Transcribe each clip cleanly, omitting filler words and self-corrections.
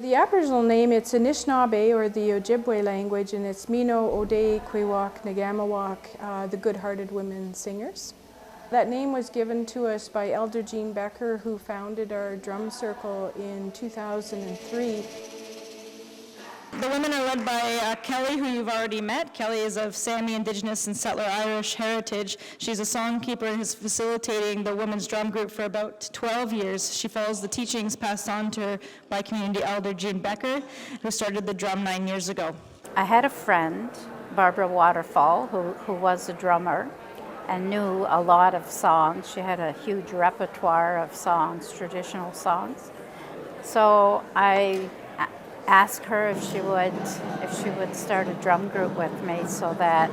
The Aboriginal name, it's Anishinaabe or the Ojibwe language, and it's Mino, Ode, Kwewak, Nagamawak, the Good-Hearted Women Singers. That name was given to us by Elder Jean Becker, who founded our drum circle in 2003. The women are led by Kelly, who you've already met. Kelly is of Sami, Indigenous, and Settler Irish heritage. She's a songkeeper and is facilitating the women's drum group for about 12 years. She follows the teachings passed on to her by community elder Jean Becker, who started the drum 9 years ago. I had a friend, Barbara Waterfall, who was a drummer and knew a lot of songs. She had a huge repertoire of songs, traditional songs. So I asked her if she would start a drum group with me so that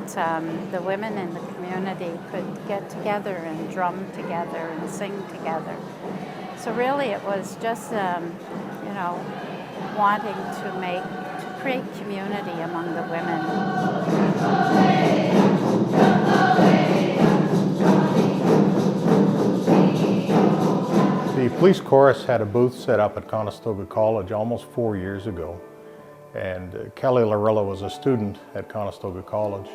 the women in the community could get together and drum together and sing together. So really it was just wanting to create community among the women. The police chorus had a booth set up at Conestoga College almost 4 years ago, and Kelly Larilla was a student at Conestoga College.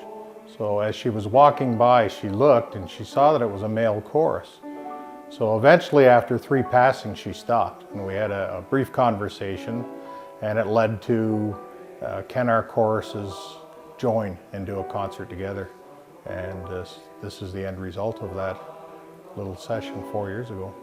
So as she was walking by, she looked and she saw that it was a male chorus. So eventually, after 3 passings, she stopped, and we had a brief conversation, and it led to can our choruses join and do a concert together? And this is the end result of that little session 4 years ago.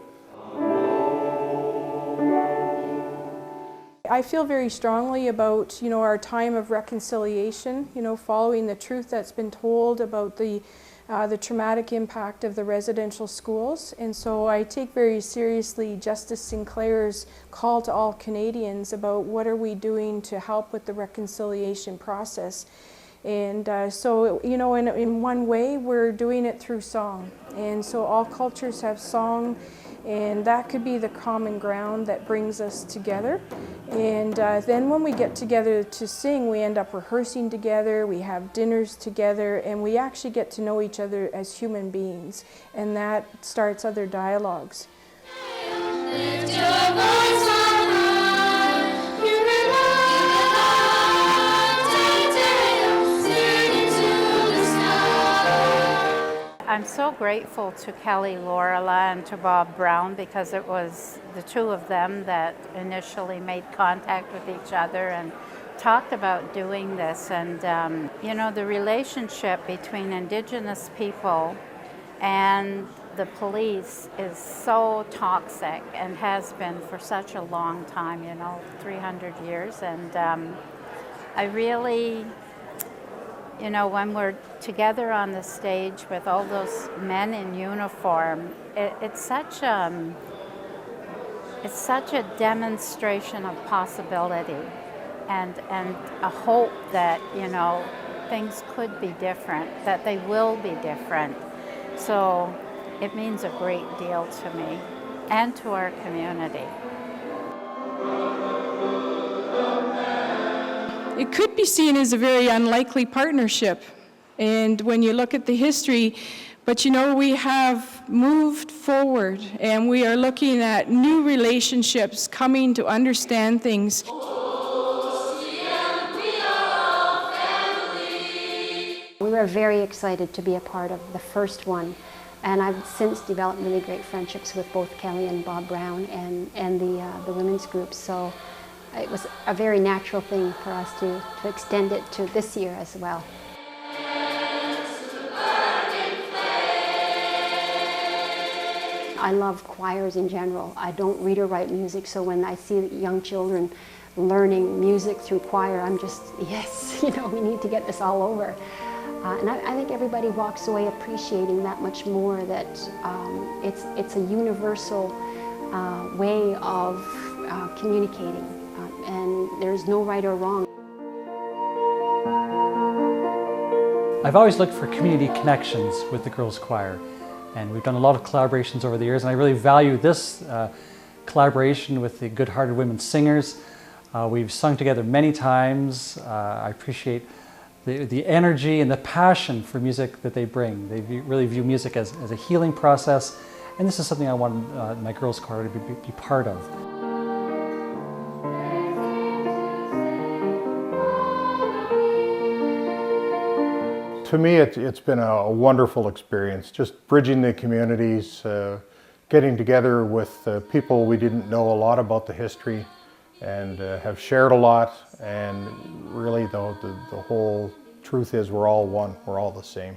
I feel very strongly about, our time of reconciliation, following the truth that's been told about the traumatic impact of the residential schools. And so I take very seriously Justice Sinclair's call to all Canadians about what are we doing to help with the reconciliation process. And so, in one way, we're doing it through song. And so all cultures have song, and that could be the common ground that brings us together. And then when we get together to sing, we end up rehearsing together, we have dinners together, and we actually get to know each other as human beings. And that starts other dialogues. Lift your voice on high, you I'm so grateful to Kelly Lorela and to Bob Brown, because it was the two of them that initially made contact with each other and talked about doing this. And the relationship between Indigenous people and the police is so toxic and has been for such a long time, 300 years. And I really, when we're together on the stage with all those men in uniform, it's such a demonstration of possibility and a hope that, things could be different, that they will be different. So it means a great deal to me and to our community. It could be seen as a very unlikely partnership, and when you look at the history, but we have moved forward and we are looking at new relationships, coming to understand things. We were very excited to be a part of the first one, and I've since developed really great friendships with both Kelly and Bob Brown and the women's groups. So it was a very natural thing for us to extend it to this year as well. I love choirs in general. I don't read or write music, so when I see young children learning music through choir, I'm just, yes, we need to get this all over. And I think everybody walks away appreciating that much more, that it's a universal way of communicating. And there's no right or wrong. I've always looked for community connections with the girls' choir, and we've done a lot of collaborations over the years, and I really value this collaboration with the Good-Hearted Women Singers. We've sung together many times. I appreciate the energy and the passion for music that they bring. They really view music as a healing process, and this is something I want my girls' choir to be part of. To me, it's been a wonderful experience, just bridging the communities, getting together with people we didn't know a lot about the history and have shared a lot, and really the whole truth is we're all one, we're all the same.